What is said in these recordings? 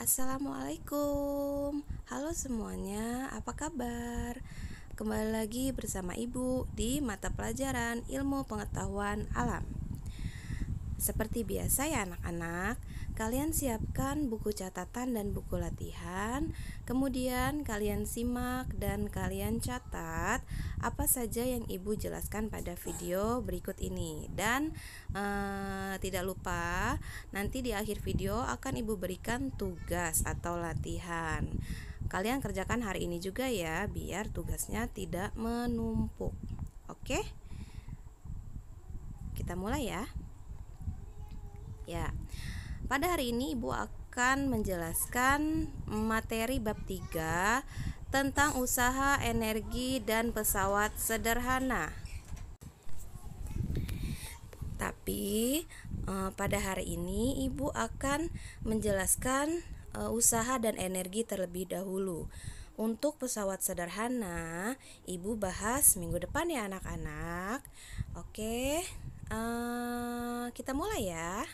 Assalamualaikum. Halo semuanya, apa kabar? Kembali lagi bersama Ibu di mata pelajaran Ilmu Pengetahuan Alam. Seperti biasa ya anak-anak, kalian siapkan buku catatan dan buku latihan. Kemudian kalian simak dan kalian catat apa saja yang Ibu jelaskan pada video berikut ini. Dan tidak lupa, nanti di akhir video akan Ibu berikan tugas atau latihan. Kalian kerjakan hari ini juga ya, biar tugasnya tidak menumpuk. Oke? Kita mulai ya. Ya, pada hari ini Ibu akan menjelaskan materi bab 3 tentang usaha energi dan pesawat sederhana. Tapi pada hari ini Ibu akan menjelaskan usaha dan energi terlebih dahulu. Untuk pesawat sederhana, Ibu bahas minggu depan ya anak-anak. Oke, kita mulai ya.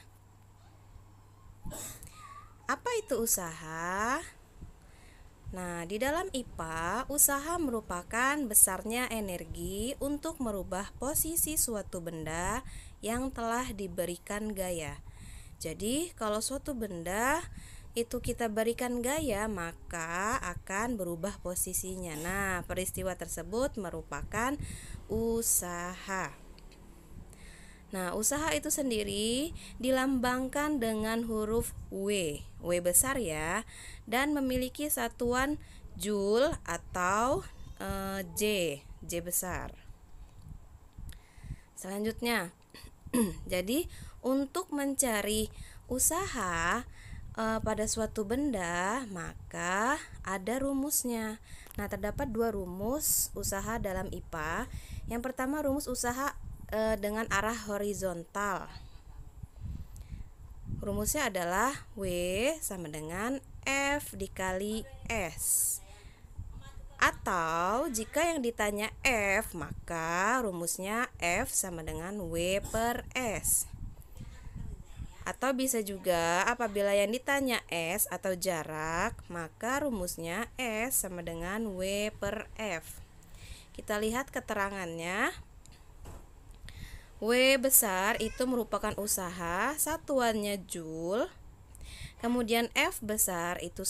Apa itu usaha? Nah, di dalam IPA, usaha merupakan besarnya energi untuk merubah posisi suatu benda yang telah diberikan gaya. Jadi, kalau suatu benda itu kita berikan gaya, maka akan berubah posisinya. Nah, peristiwa tersebut merupakan usaha. Nah, usaha itu sendiri dilambangkan dengan huruf W besar ya, dan memiliki satuan joule atau J besar. Selanjutnya, jadi untuk mencari usaha pada suatu benda, maka ada rumusnya. Nah, terdapat dua rumus usaha dalam IPA. Yang pertama, rumus usaha dengan arah horizontal. Rumusnya adalah W sama dengan F dikali S. Atau jika yang ditanya F, maka rumusnya F sama dengan W per S. Atau bisa juga apabila yang ditanya S atau jarak, maka rumusnya S sama dengan W per F. Kita lihat keterangannya. W besar itu merupakan usaha, satuannya joule. Kemudian F besar itu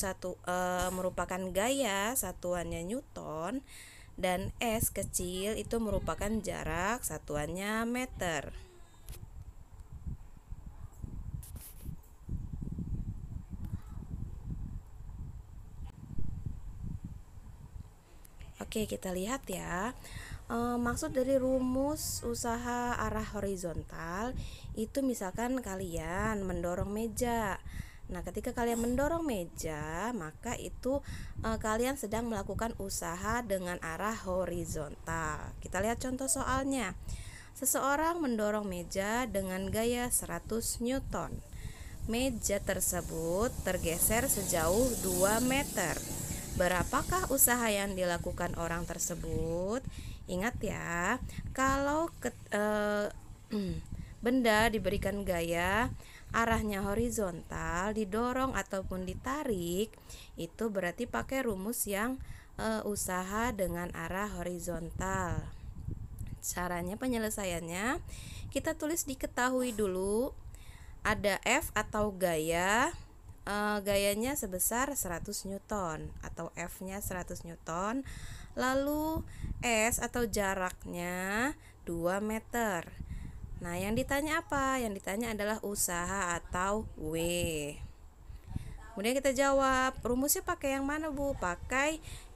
merupakan gaya, satuannya newton. Dan S kecil itu merupakan jarak, satuannya meter. Oke, kita lihat ya. Maksud dari rumus usaha arah horizontal itu misalkan kalian mendorong meja. Nah, ketika kalian mendorong meja, maka itu kalian sedang melakukan usaha dengan arah horizontal. Kita lihat contoh soalnya. Seseorang mendorong meja dengan gaya 100 Newton. Meja tersebut tergeser sejauh 2 meter. Berapakah usaha yang dilakukan orang tersebut? Ingat ya, kalau benda diberikan gaya arahnya horizontal, didorong ataupun ditarik, itu berarti pakai rumus yang usaha dengan arah horizontal. Caranya penyelesaiannya, kita tulis diketahui dulu. Ada F atau gaya, gayanya sebesar 100 Newton atau F-nya 100 Newton. Lalu S atau jaraknya 2 meter. Nah, yang ditanya apa? Yang ditanya adalah usaha atau W. Kemudian kita jawab, rumusnya pakai yang mana Bu?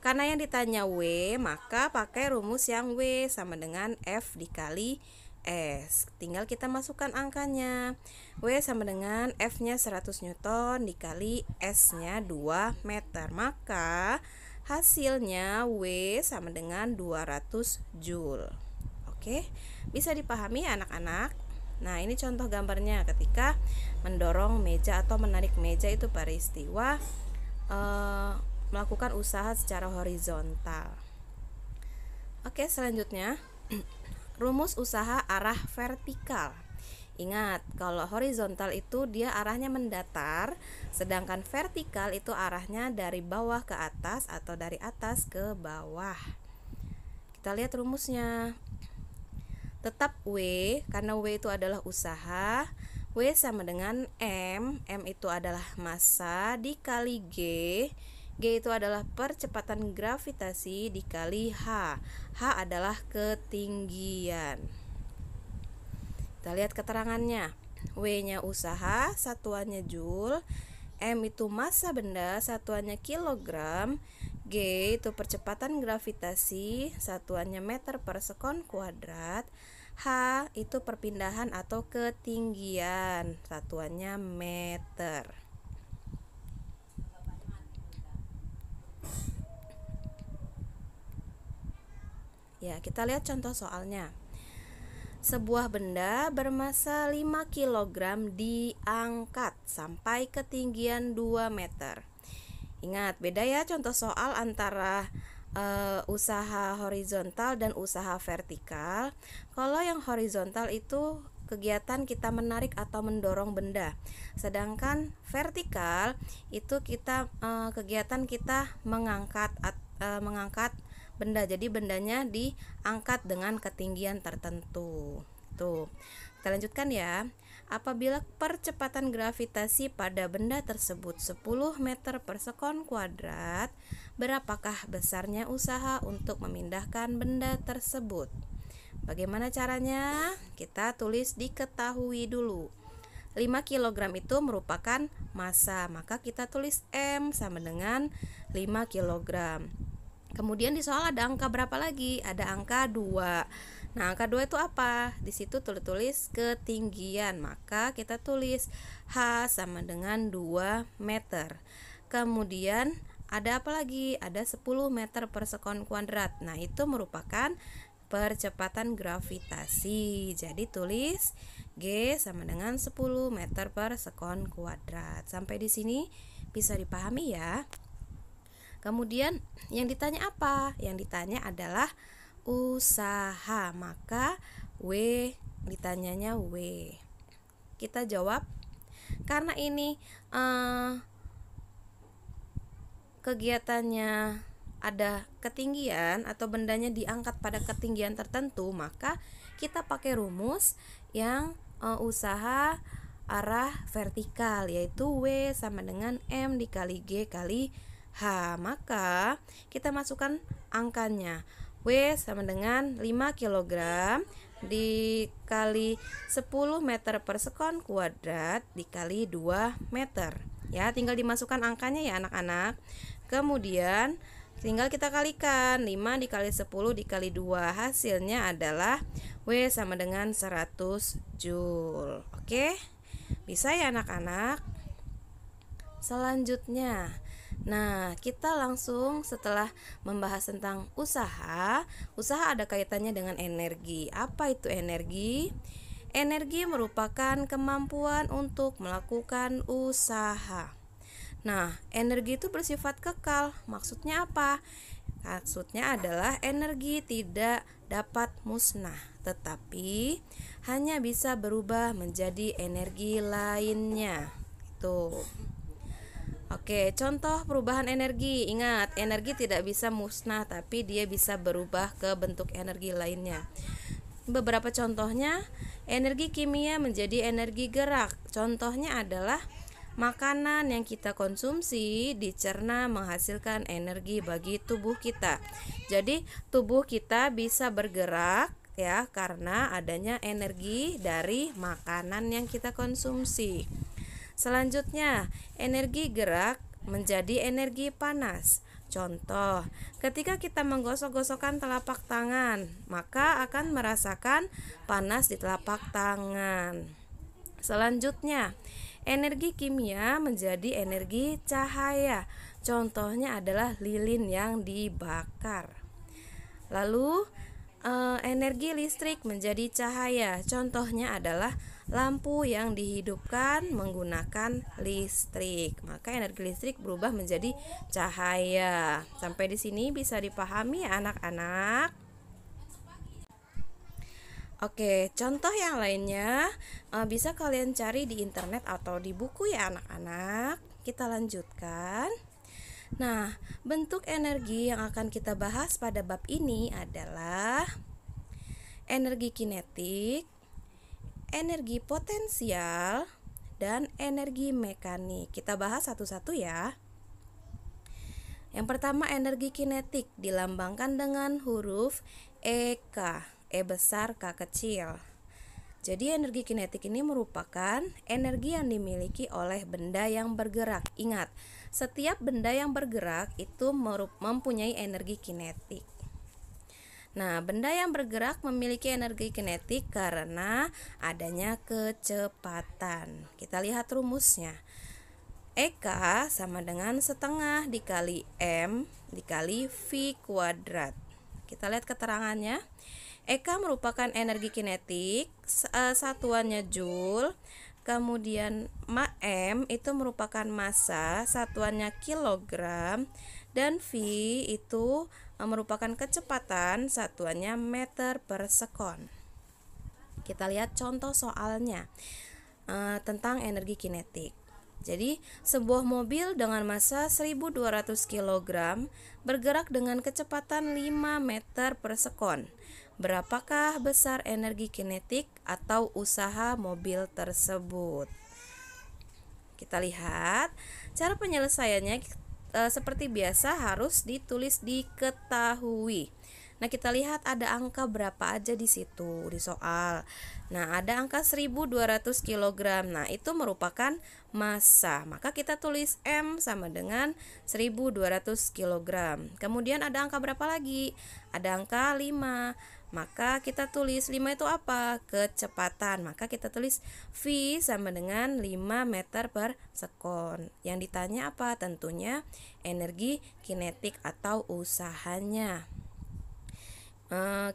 Karena yang ditanya W, maka pakai rumus yang W sama dengan F dikali S. Tinggal kita masukkan angkanya. W sama dengan F-nya 100 Newton dikali S-nya 2 meter. Maka hasilnya W sama dengan 200 Joule. Oke, bisa dipahami anak-anak? Nah, ini contoh gambarnya ketika mendorong meja atau menarik meja, itu peristiwa melakukan usaha secara horizontal. Oke, selanjutnya rumus usaha arah vertikal. Ingat, kalau horizontal itu dia arahnya mendatar, sedangkan vertikal itu arahnya dari bawah ke atas atau dari atas ke bawah. Kita lihat rumusnya. Tetap W, karena W itu adalah usaha. W sama dengan M itu adalah massa dikali G. G itu adalah percepatan gravitasi dikali H. H adalah ketinggian. Kita lihat keterangannya. W-nya usaha, satuannya joule. M itu massa benda, satuannya kilogram. G itu percepatan gravitasi, satuannya meter per sekon kuadrat. H itu perpindahan atau ketinggian, satuannya meter. Ya, kita lihat contoh soalnya. Sebuah benda bermassa 5 kg diangkat sampai ketinggian 2 meter. Ingat, beda ya contoh soal antara usaha horizontal dan usaha vertikal. Kalau yang horizontal itu kegiatan kita menarik atau mendorong benda. Sedangkan vertikal itu kegiatan kita mengangkat benda. Jadi bendanya diangkat dengan ketinggian tertentu. Tuh. Kita lanjutkan ya. Apabila percepatan gravitasi pada benda tersebut 10 meter per sekon kuadrat, berapakah besarnya usaha untuk memindahkan benda tersebut? Bagaimana caranya? Kita tulis diketahui dulu. 5 kg itu merupakan massa, maka kita tulis M sama dengan 5 kg. Kemudian di soal ada angka berapa lagi? Ada angka 2. Nah, angka 2 itu apa? Di situ tulis ketinggian. Maka kita tulis H sama dengan 2 meter. Kemudian ada apa lagi? Ada 10 meter per sekon kuadrat. Nah, itu merupakan percepatan gravitasi. Jadi tulis G sama dengan 10 meter per sekon kuadrat. Sampai di sini bisa dipahami ya. Kemudian yang ditanya apa? Yang ditanya adalah usaha. Maka W, ditanyanya W. Kita jawab, karena ini kegiatannya ada ketinggian atau bendanya diangkat pada ketinggian tertentu, maka kita pakai rumus yang usaha arah vertikal, yaitu W sama dengan M dikali G kali H. Maka kita masukkan angkanya. W sama dengan 5 kg dikali 10 meter per sekon kuadrat dikali 2 meter. Ya, tinggal dimasukkan angkanya ya anak-anak. Kemudian tinggal kita kalikan 5 dikali 10 dikali 2. Hasilnya adalah W sama dengan 100 Joule. Oke? Bisa ya anak-anak? Selanjutnya, nah, kita langsung setelah membahas tentang usaha ada kaitannya dengan energi. Apa itu energi? Energi merupakan kemampuan untuk melakukan usaha. Nah, energi itu bersifat kekal. Maksudnya apa? Maksudnya adalah energi tidak dapat musnah, tetapi hanya bisa berubah menjadi energi lainnya. Itu. Oke, contoh perubahan energi. Ingat, energi tidak bisa musnah, tapi dia bisa berubah ke bentuk energi lainnya. Beberapa contohnya, energi kimia menjadi energi gerak. Contohnya adalah makanan yang kita konsumsi dicerna menghasilkan energi bagi tubuh kita. Jadi, tubuh kita bisa bergerak ya karena adanya energi dari makanan yang kita konsumsi. Selanjutnya, energi gerak menjadi energi panas. Contoh, ketika kita menggosok-gosokkan telapak tangan, maka akan merasakan panas di telapak tangan. Selanjutnya, energi kimia menjadi energi cahaya. Contohnya adalah lilin yang dibakar. Lalu, energi listrik menjadi cahaya. Contohnya adalah lampu yang dihidupkan menggunakan listrik. Maka energi listrik berubah menjadi cahaya. Sampai di sini bisa dipahami ya anak-anak? Oke, contoh yang lainnya bisa kalian cari di internet atau di buku ya anak-anak. Kita lanjutkan. Nah, bentuk energi yang akan kita bahas pada bab ini adalah energi kinetik, energi potensial, dan energi mekanik. Kita bahas satu-satu ya. Yang pertama, energi kinetik dilambangkan dengan huruf EK, E besar, K kecil. Jadi energi kinetik ini merupakan energi yang dimiliki oleh benda yang bergerak. Ingat, setiap benda yang bergerak itu mempunyai energi kinetik. Nah, benda yang bergerak memiliki energi kinetik karena adanya kecepatan. Kita lihat rumusnya. EK sama dengan setengah dikali M dikali V kuadrat. Kita lihat keterangannya. EK merupakan energi kinetik, satuannya Joule. Kemudian M itu merupakan massa, satuannya kilogram. Dan V itu merupakan kecepatan, satuannya meter per sekon. Kita lihat contoh soalnya tentang energi kinetik. Jadi, sebuah mobil dengan massa 1200 kg bergerak dengan kecepatan 5 meter per sekon. Berapakah besar energi kinetik atau usaha mobil tersebut? Kita lihat cara penyelesaiannya seperti biasa harus ditulis diketahui. Nah, kita lihat ada angka berapa aja di situ di soal. Nah, ada angka 1200 kg. Nah, itu merupakan massa. Maka kita tulis M sama dengan 1200 kg. Kemudian ada angka berapa lagi? Ada angka 5. Maka kita tulis 5 itu apa? Kecepatan. Maka kita tulis V sama dengan 5 meter per sekon. Yang ditanya apa? Tentunya energi kinetik atau usahanya.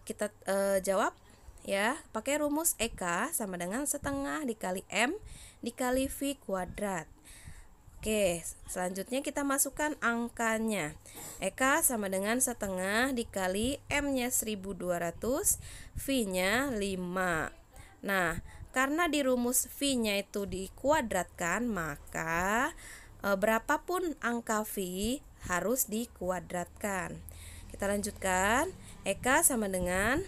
Kita jawab ya pakai rumus EK sama dengan setengah dikali M dikali V kuadrat. Oke, selanjutnya kita masukkan angkanya. EK sama dengan setengah dikali M-nya 1200, V-nya 5. Nah, karena di rumus V-nya itu dikuadratkan, maka berapapun angka V harus dikuadratkan. Kita lanjutkan. EK sama dengan,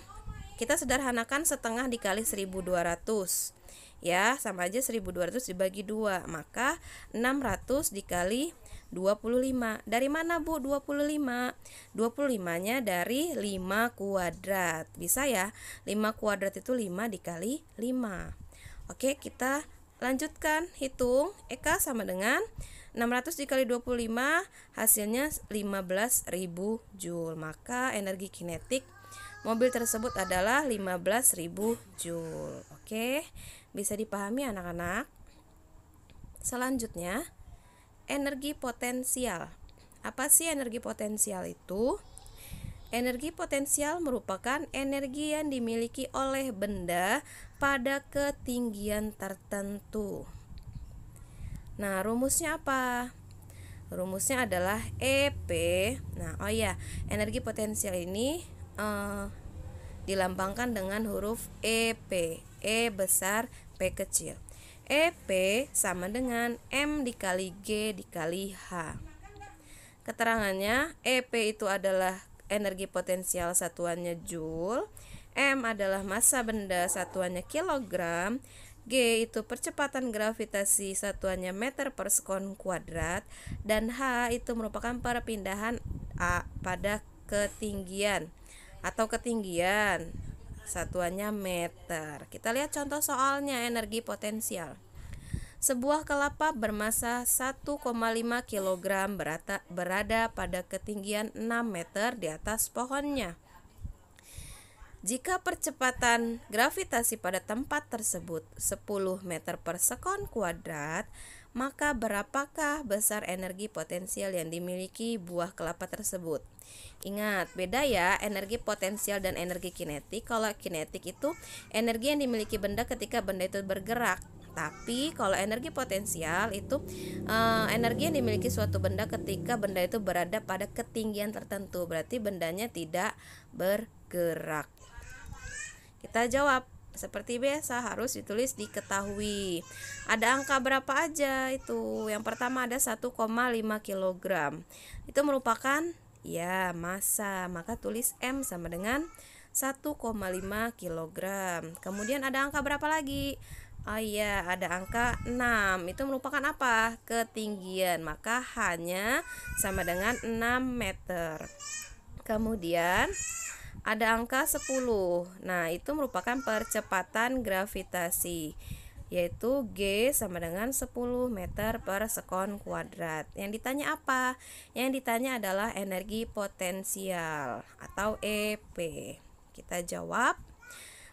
kita sederhanakan setengah dikali 1200. Ya, sama aja 1200 dibagi 2. Maka 600 dikali 25. Dari mana, Bu? 25. 25-nya dari 5 kuadrat. Bisa ya? 5 kuadrat itu 5 dikali 5. Oke, kita lanjutkan hitung. EK sama dengan 600 dikali 25, hasilnya 15.000 Joule. Maka energi kinetik mobil tersebut adalah 15.000 Joule. Oke, bisa dipahami anak-anak? Selanjutnya, energi potensial. Apa sih energi potensial itu? Energi potensial merupakan energi yang dimiliki oleh benda pada ketinggian tertentu. Nah, rumusnya apa? Rumusnya adalah EP. Nah, energi potensial ini dilambangkan dengan huruf EP. E besar, P kecil. EP sama dengan M dikali G dikali H. Keterangannya, EP itu adalah energi potensial satuannya Joule, M adalah massa benda satuannya kilogram, G itu percepatan gravitasi satuannya meter per sekon kuadrat, dan H itu merupakan perpindahan A pada ketinggian atau ketinggian satuannya meter. Kita lihat contoh soalnya energi potensial. Sebuah kelapa bermassa 1,5 kg berada pada ketinggian 6 meter di atas pohonnya. Jika percepatan gravitasi pada tempat tersebut 10 meter per sekon kuadrat, maka berapakah besar energi potensial yang dimiliki buah kelapa tersebut? Ingat, beda ya energi potensial dan energi kinetik. Kalau kinetik itu energi yang dimiliki benda ketika benda itu bergerak. Tapi kalau energi potensial itu energi yang dimiliki suatu benda ketika benda itu berada pada ketinggian tertentu. Berarti bendanya tidak bergerak. Kita jawab seperti biasa, harus ditulis diketahui. Ada angka berapa aja itu? Yang pertama ada 1,5 kg. Itu merupakan ya massa, maka tulis M sama dengan 1,5 kg. Kemudian ada angka berapa lagi? Oh iya, ada angka 6. Itu merupakan apa? Ketinggian, maka hanya sama dengan 6 meter. Kemudian ada angka 10. Nah, itu merupakan percepatan gravitasi, yaitu G sama dengan 10 meter per sekon kuadrat. Yang ditanya apa? Yang ditanya adalah energi potensial atau EP. Kita jawab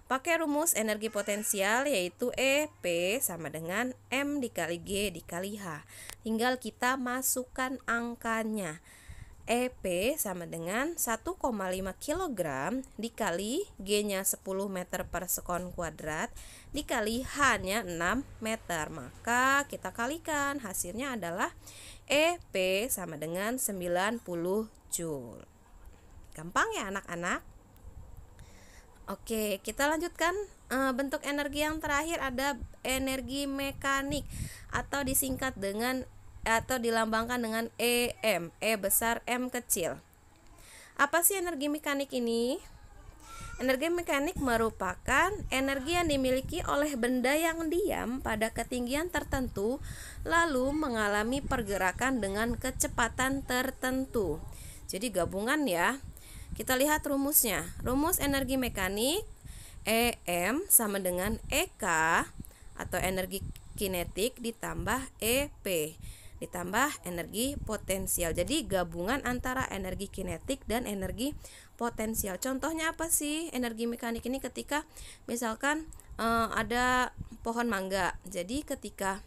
pakai rumus energi potensial, yaitu EP sama dengan M dikali G dikali H. Tinggal kita masukkan angkanya. EP sama dengan 1,5 kg dikali G-nya 10 meter per sekon kuadrat dikali H-nya 6 meter. Maka kita kalikan, hasilnya adalah EP sama dengan 90 Joule. Gampang ya anak-anak? Oke, kita lanjutkan. Bentuk energi yang terakhir ada energi mekanik atau disingkat dengan atau dilambangkan dengan EM, E besar M kecil. Apa sih energi mekanik ini? Energi mekanik merupakan energi yang dimiliki oleh benda yang diam pada ketinggian tertentu lalu mengalami pergerakan dengan kecepatan tertentu. Jadi gabungan ya. Kita lihat rumusnya. Rumus energi mekanik EM sama dengan EK atau energi kinetik ditambah EP ditambah energi potensial. Jadi gabungan antara energi kinetik dan energi potensial. Contohnya apa sih energi mekanik ini? Ketika misalkan ada pohon mangga. Jadi ketika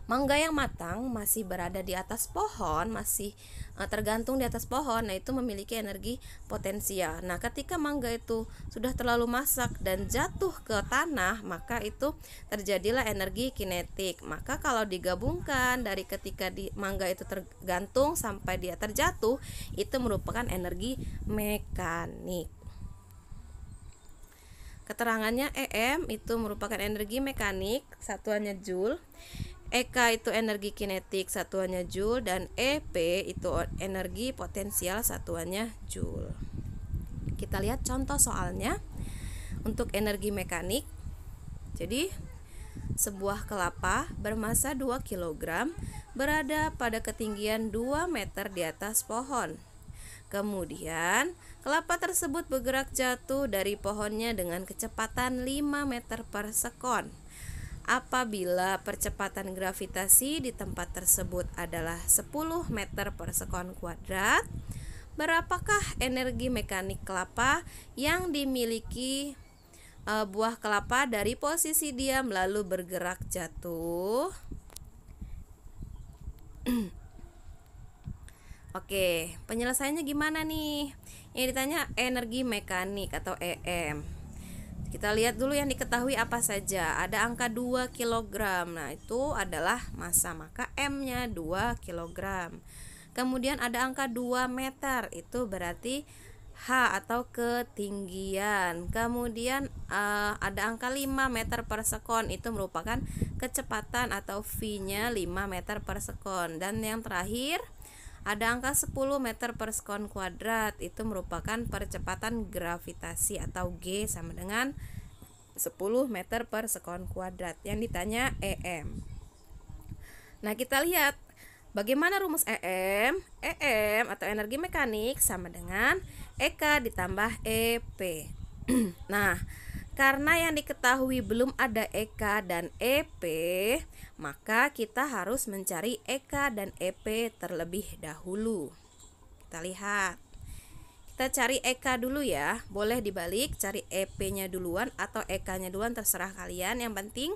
mangga yang matang masih berada di atas pohon, masih tergantung di atas pohon, nah itu memiliki energi potensial. Nah, ketika mangga itu sudah terlalu masak dan jatuh ke tanah, maka itu terjadilah energi kinetik. Maka kalau digabungkan dari ketika mangga itu tergantung sampai dia terjatuh, itu merupakan energi mekanik. Keterangannya EM itu merupakan energi mekanik, satuannya Joule. EK itu energi kinetik, satuannya Joule, dan EP itu energi potensial, satuannya Joule. Kita lihat contoh soalnya. Untuk energi mekanik, jadi sebuah kelapa bermassa 2 kg berada pada ketinggian 2 meter di atas pohon. Kemudian kelapa tersebut bergerak jatuh dari pohonnya dengan kecepatan 5 meter per sekon. Apabila percepatan gravitasi di tempat tersebut adalah 10 meter per sekon kuadrat, berapakah energi mekanik kelapa yang dimiliki buah kelapa dari posisi diam lalu bergerak jatuh? Oke, penyelesaiannya gimana nih? Yang ditanya energi mekanik atau EM. Kita lihat dulu yang diketahui apa saja. Ada angka 2 kg. Nah, itu adalah massa, maka M-nya 2 kg. Kemudian ada angka 2 meter. Itu berarti H atau ketinggian. Kemudian ada angka 5 meter per sekon. Itu merupakan kecepatan atau V-nya 5 meter per sekon. Dan yang terakhir ada angka 10 meter per sekon kuadrat. Itu merupakan percepatan gravitasi atau G sama dengan 10 meter per sekon kuadrat. Yang ditanya EM. Nah, kita lihat bagaimana rumus EM. EM atau energi mekanik sama dengan EK ditambah EP. Nah, karena yang diketahui belum ada EK dan EP, maka kita harus mencari EK dan EP terlebih dahulu. Kita lihat. Kita cari EK dulu ya. Boleh dibalik, cari EP-nya duluan atau EK-nya duluan, terserah kalian. Yang penting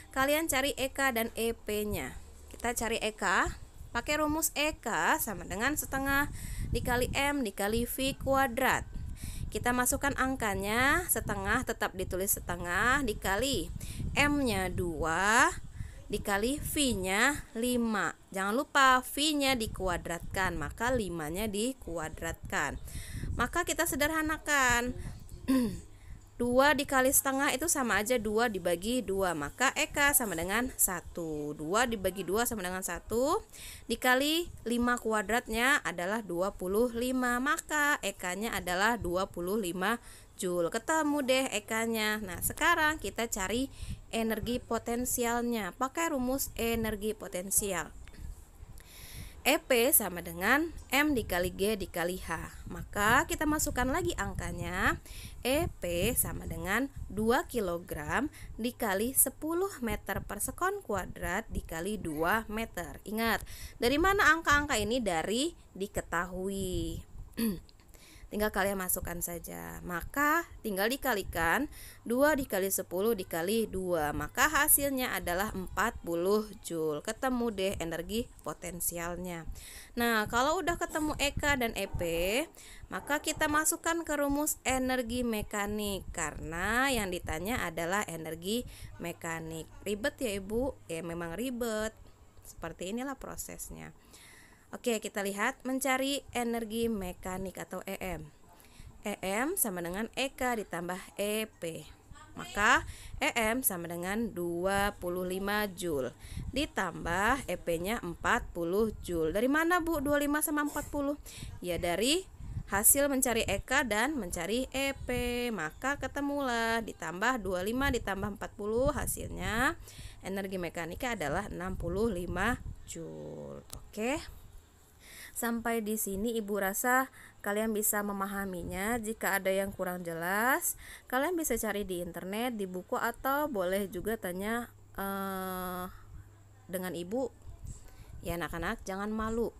kalian cari EK dan EP-nya. Kita cari EK. Pakai rumus EK sama dengan setengah dikali M dikali V kuadrat. Kita masukkan angkanya, setengah tetap ditulis setengah dikali M-nya 2 dikali V-nya 5. Jangan lupa V-nya dikuadratkan, maka 5-nya dikuadratkan. Maka kita sederhanakan. 2 dikali setengah itu sama aja 2 dibagi 2, maka EK sama dengan 1. 2 dibagi 2 sama dengan 1, dikali 5 kuadratnya adalah 25, maka EK-nya adalah 25 Joule. Ketemu deh EK-nya. Nah, sekarang kita cari energi potensialnya pakai rumus energi potensial. EP sama dengan M dikali G dikali H. Maka kita masukkan lagi angkanya. EP sama dengan 2 kg dikali 10 meter per sekon kuadrat dikali 2 meter. Ingat, dari mana angka-angka ini? Dari diketahui. Tinggal kalian masukkan saja. Maka tinggal dikalikan 2 dikali 10 dikali 2, maka hasilnya adalah 40 Joule. Ketemu deh energi potensialnya. Nah, kalau udah ketemu EK dan EP, maka kita masukkan ke rumus energi mekanik, karena yang ditanya adalah energi mekanik. Ribet ya Ibu? Ya memang ribet. Seperti inilah prosesnya. Oke, kita lihat mencari energi mekanik atau EM. EM sama dengan EK ditambah EP. Maka EM sama dengan 25 Joule ditambah EP-nya 40 Joule. Dari mana Bu 25 sama 40? Ya dari hasil mencari EK dan mencari EP. Maka ketemulah ditambah 25 ditambah 40, hasilnya energi mekanika adalah 65 Joule. Oke. Sampai di sini Ibu rasa kalian bisa memahaminya. Jika ada yang kurang jelas, kalian bisa cari di internet, di buku, atau boleh juga tanya dengan Ibu. Ya anak-anak, jangan malu.